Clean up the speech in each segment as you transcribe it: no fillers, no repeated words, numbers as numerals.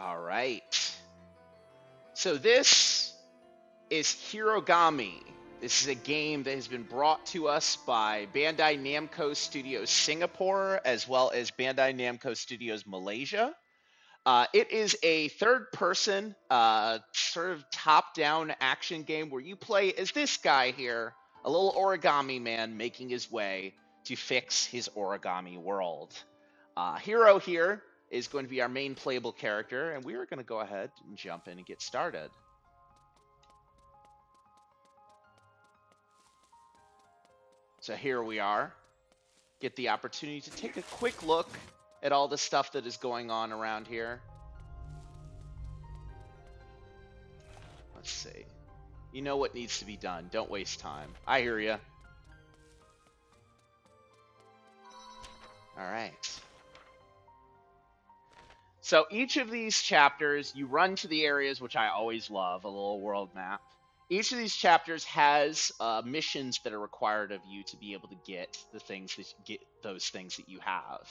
All right. So this is Hirogami. This is a game that has been brought to us by Bandai Namco Studios Singapore, as well as Bandai Namco Studios Malaysia. It is a third-person, sort of top-down action game where you play as this guy here, a little origami man making his way to fix his origami world. Hiro here is going to be our main playable character, and we are going to go ahead and jump in and get started. So here we are. Get the opportunity to take a quick look at all the stuff that is going on around here. Let's see. You know what needs to be done. Don't waste time. I hear ya. All right. So each of these chapters, you run to the areas, which I always love, a little world map. Each of these chapters has missions that are required of you to be able to get the things that those things that you have.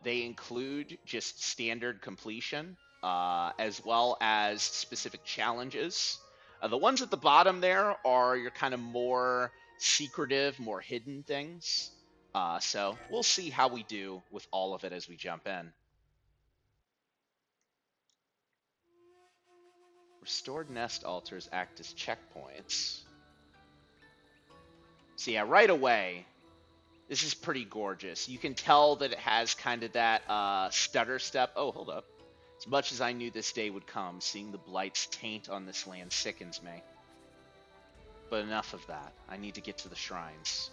They include just standard completion, as well as specific challenges. The ones at the bottom there are your kind of more secretive, more hidden things. So we'll see how we do with all of it as we jump in. Restored nest altars act as checkpoints. So yeah, right away, this is pretty gorgeous. You can tell that it has kind of that stutter step. Oh, hold up. As much as I knew this day would come, seeing the Blight's taint on this land sickens me. But enough of that. I need to get to the shrines.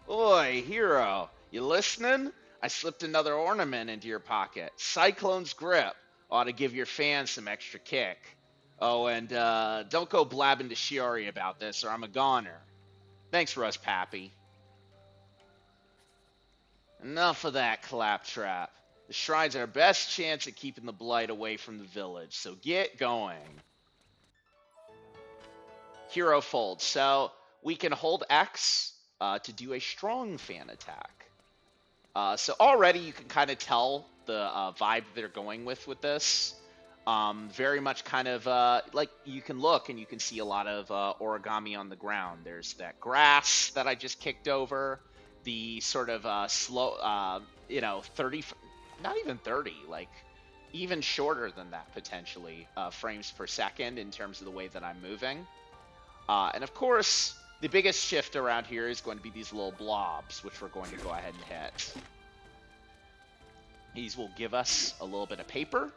Oi, Hiro, you listening? I slipped another ornament into your pocket. Cyclone's grip ought to give your fans some extra kick. Oh, and don't go blabbing to Shiori about this, or I'm a goner. Thanks, Russ Pappy. Enough of that claptrap. The shrines are our best chance at keeping the Blight away from the village, so get going. Hero fold. So we can hold X to do a strong fan attack. So already you can kind of tell the vibe they're going with this. Very much kind of like you can look and you can see a lot of origami on the ground. There's that grass that I just kicked over. The sort of slow, 30, not even 30, like even shorter than that potentially, frames per second in terms of the way that I'm moving. And of course, the biggest shift around here is going to be these little blobs, which we're going to go ahead and hit. These will give us a little bit of paper.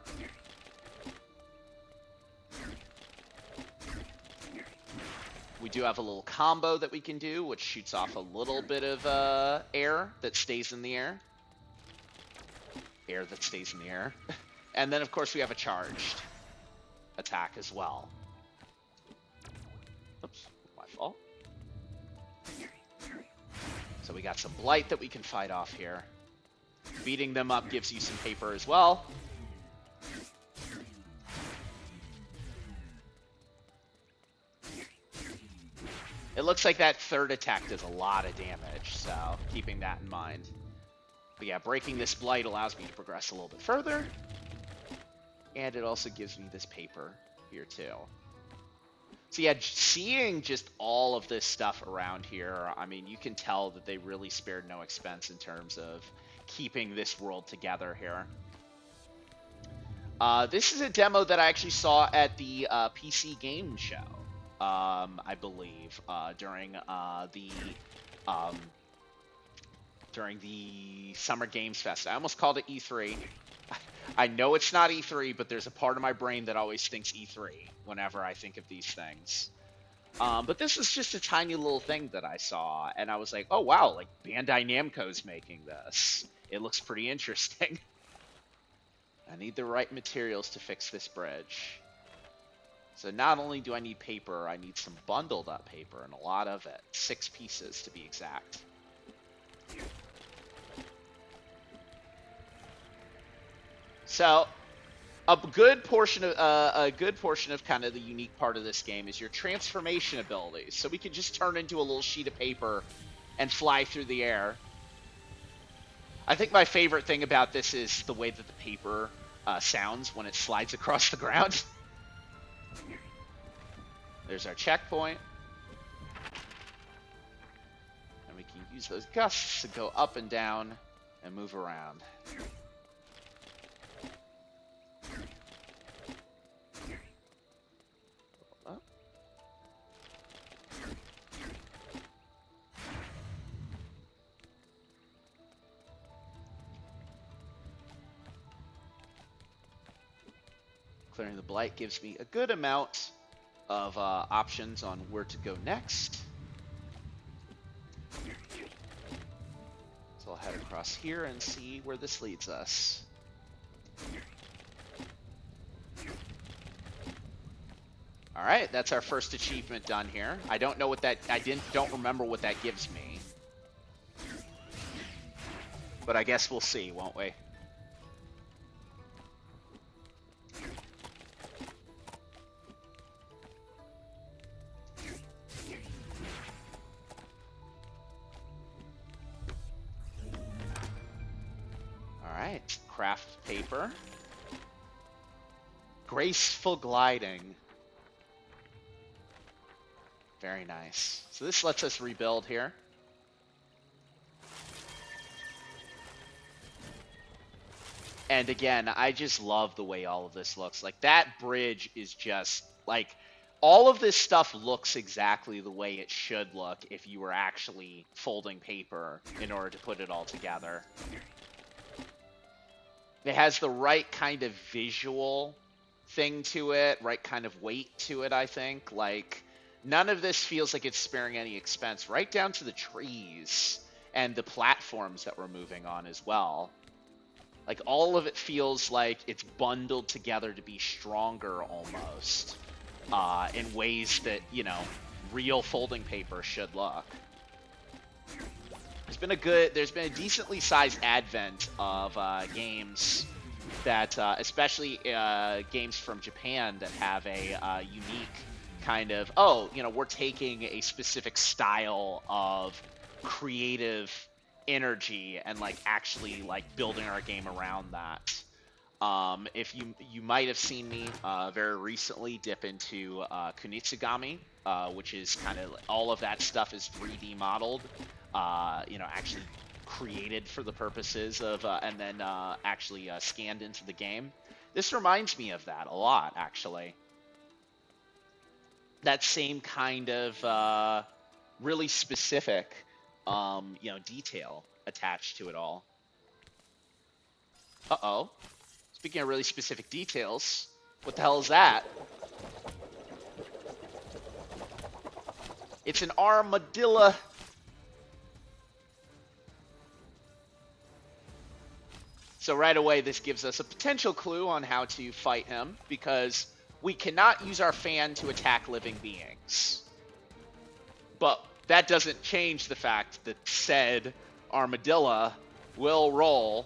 We do have a little combo that we can do, which shoots off a little bit of air that stays in the air. Air that stays in the air. And then, of course, we have a charged attack as well. Oops, my fault. So we got some Blight that we can fight off here. Beating them up gives you some paper as well. It looks like that third attack does a lot of damage, so keeping that in mind. But yeah, breaking this Blight allows me to progress a little bit further. And it also gives me this paper here too. So yeah, seeing just all of this stuff around here, I mean, you can tell that they really spared no expense in terms of keeping this world together here. This is a demo that I actually saw at the PC game show. I believe, during the Summer Games Fest. I almost called it E3. I know it's not E3, but there's a part of my brain that always thinks E3 whenever I think of these things. But this is just a tiny little thing that I saw, and I was like, oh wow, like Bandai Namco's making this. It looks pretty interesting. I need the right materials to fix this bridge. So not only do I need paper, I need some bundled up paper, and a lot of it. 6 pieces to be exact. So a good portion of kind of the unique part of this game is your transformation abilities. So we can just turn into a little sheet of paper and fly through the air. I think my favorite thing about this is the way that the paper sounds when it slides across the ground. There's our checkpoint. And we can use those gusts to go up and down and move around. Clearing the Blight gives me a good amount of options on where to go next. So I'll head across here and see where this leads us. All right, that's our first achievement done here. I don't know what that, don't remember what that gives me. But I guess we'll see, won't we? Craft paper. Graceful gliding. Very nice. So this lets us rebuild here. And again, I just love the way all of this looks. Like, that bridge is just, like, all of this stuff looks exactly the way it should look if you were actually folding paper in order to put it all together. It has the right kind of visual thing to it, right kind of weight to it, I think. Like, none of this feels like it's sparing any expense, right down to the trees and the platforms that we're moving on as well. Like, all of it feels like it's bundled together to be stronger almost, in ways that, you know, real folding paper should look. There's been a decently sized advent of games that, especially games from Japan that have a unique kind of, we're taking a specific style of creative energy and like actually like building our game around that. If you might have seen me very recently dip into Kunitsugami, which is kind of all of that stuff is 3D modeled. Actually created for the purposes of, and then actually scanned into the game. This reminds me of that a lot, actually. That same kind of really specific, detail attached to it all. Uh-oh. Speaking of really specific details, what the hell is that? It's an armadillo. So right away, this gives us a potential clue on how to fight him, because we cannot use our fan to attack living beings. But that doesn't change the fact that said armadillo will roll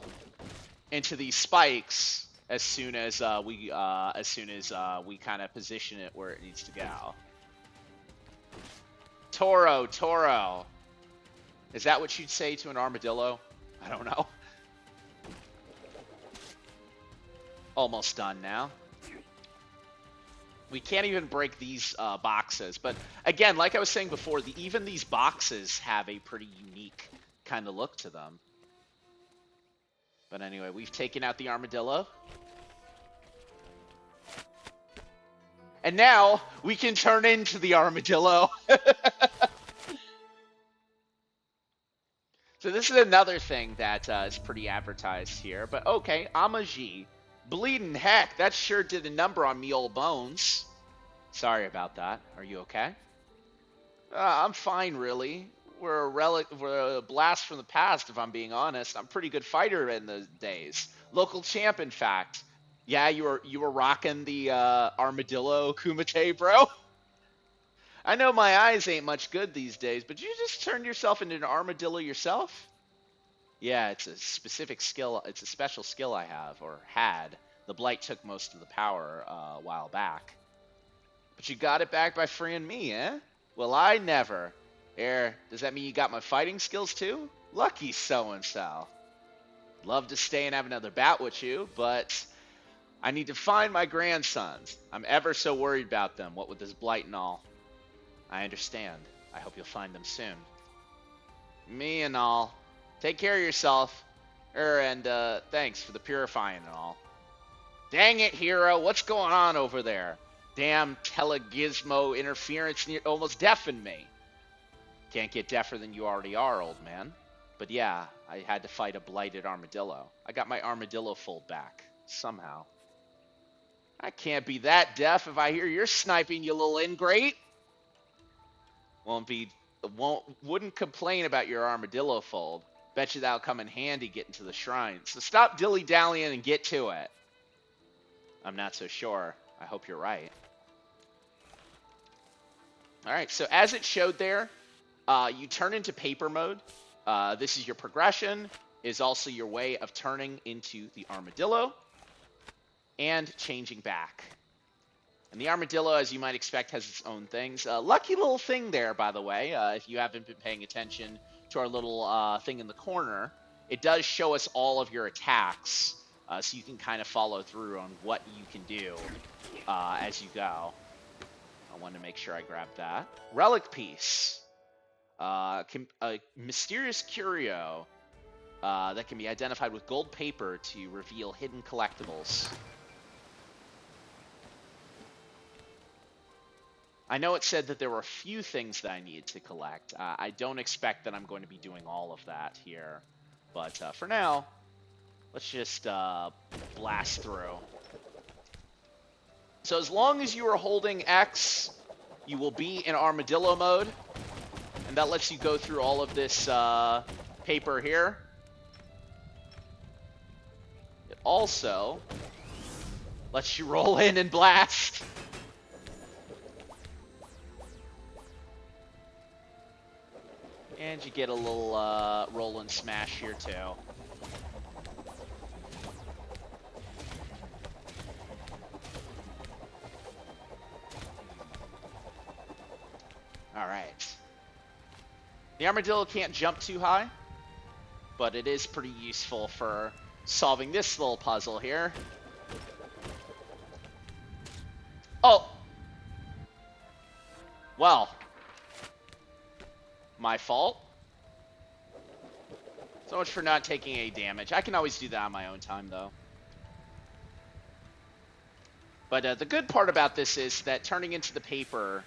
into these spikes as soon as we kind of position it where it needs to go. Toro. Is that what you'd say to an armadillo? I don't know. Almost done now. We can't even break these boxes. But again, like I was saying before, even these boxes have a pretty unique kind of look to them. But anyway, we've taken out the armadillo. And now we can turn into the armadillo. So this is another thing that is pretty advertised here. But okay, Amaji. Bleeding heck, that sure did a number on me old bones. Sorry about that. Are you okay? I'm fine, really. We're a blast from the past, if I'm being honest. I'm a pretty good fighter in those days. Local champ, in fact. Yeah, you were rocking the armadillo kumite, bro. I know my eyes ain't much good these days, but you just turned yourself into an armadillo yourself? Yeah, it's a specific skill. It's a special skill I have, or had. The Blight took most of the power a while back. But you got it back by freeing me, eh? Well, I never. Does that mean you got my fighting skills too? Lucky so-and-so. Love to stay and have another bout with you, but I need to find my grandsons. I'm ever so worried about them, what with this blight and all. I understand. I hope you'll find them soon. Me and all. Take care of yourself. And thanks for the purifying and all. Dang it, Hiro. What's going on over there? Damn telegizmo interference almost deafened me. Can't get deafer than you already are, old man. But yeah, I had to fight a blighted armadillo. I got my armadillo fold back. Somehow. I can't be that deaf if I hear you're sniping, you little ingrate. Wouldn't complain about your armadillo fold. Bet you that'll come in handy getting to the shrine. So stop dilly-dallying and get to it. I'm not so sure. I hope you're right. Alright, so as it showed there, you turn into paper mode. This is your progression, is also your way of turning into the armadillo and changing back. And the armadillo, as you might expect, has its own things. Lucky little thing there, by the way, if you haven't been paying attention to our little thing in the corner. It does show us all of your attacks, so you can kind of follow through on what you can do as you go. I wanted to make sure I grabbed that. Relic piece. A mysterious curio that can be identified with gold paper to reveal hidden collectibles. I know it said that there were a few things that I needed to collect. I don't expect that I'm going to be doing all of that here. But for now, let's just blast through. So as long as you are holding X, you will be in armadillo mode. And that lets you go through all of this paper here. It also lets you roll in and blast. And you get a little roll and smash here too. Alright. The armadillo can't jump too high, but it is pretty useful for solving this little puzzle here. Oh! Well. My fault. So much for not taking any damage. I can always do that on my own time, though. But the good part about this is that turning into the paper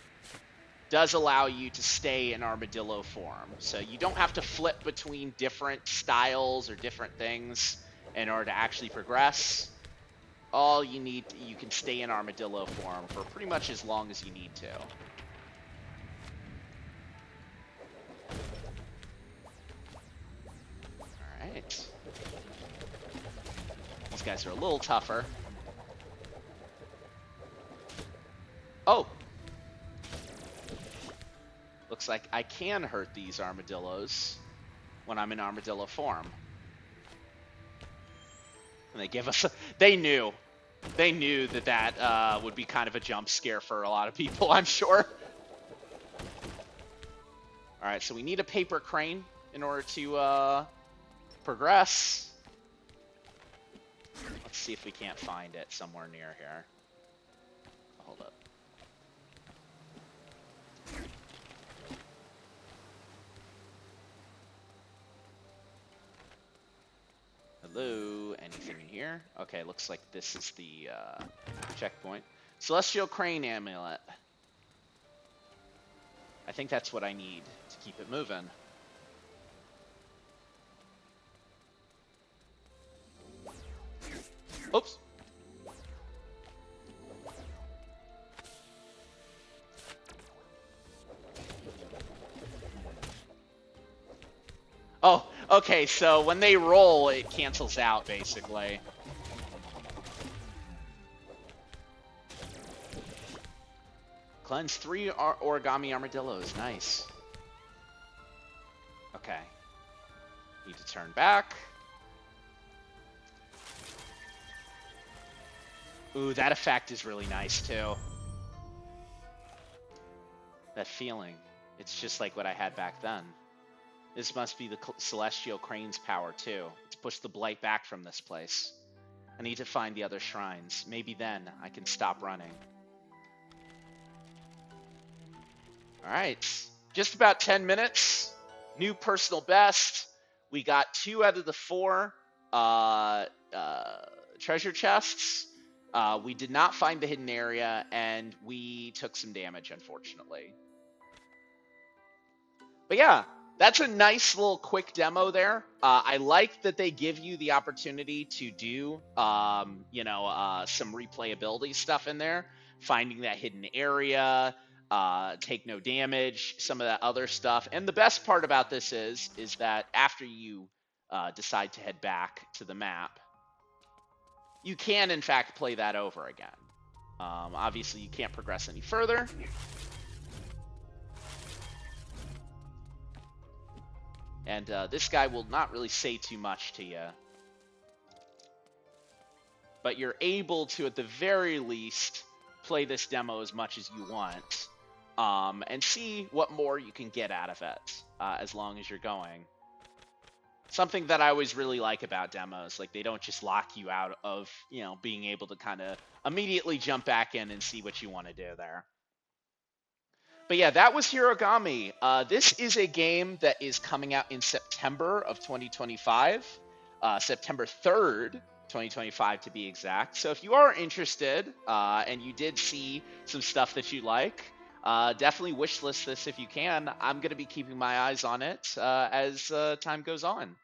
does allow you to stay in armadillo form. So you don't have to flip between different styles or different things in order to actually progress. All you need, you can stay in armadillo form for pretty much as long as you need to. Alright. These guys are a little tougher. Oh! Looks like I can hurt these armadillos when I'm in armadillo form. And they give us they knew that that would be kind of a jump scare for a lot of people, I'm sure. Alright, so we need a paper crane in order to progress. Let's see if we can't find it somewhere near here. Hold up. Hello? Anything in here? Okay, looks like this is the checkpoint. Celestial Crane Amulet. I think that's what I need to keep it moving. Oops. Oh, okay, so when they roll, it cancels out, basically. Cleanse 3 origami armadillos. Nice. Okay. Need to turn back. Ooh, that effect is really nice, too. That feeling. It's just like what I had back then. This must be the Celestial Crane's power, too. It's pushed the Blight back from this place. I need to find the other shrines. Maybe then I can stop running. All right, just about 10 minutes. New personal best. We got 2 out of the 4 treasure chests. We did not find the hidden area, and we took some damage, unfortunately. But yeah, that's a nice little quick demo there. I like that they give you the opportunity to do, some replayability stuff in there, finding that hidden area, take no damage, some of that other stuff. And the best part about this is that after you decide to head back to the map, you can in fact play that over again. Obviously, you can't progress any further. And this guy will not really say too much to you. But you're able to, at the very least, play this demo as much as you want. And see what more you can get out of it as long as you're going. Something that I always really like about demos, like they don't just lock you out of, being able to kind of immediately jump back in and see what you want to do there. But yeah, that was Hirogami. This is a game that is coming out in September of 2025, September 3rd, 2025 to be exact. So if you are interested and you did see some stuff that you like, definitely wishlist this if you can. I'm going to be keeping my eyes on it as time goes on.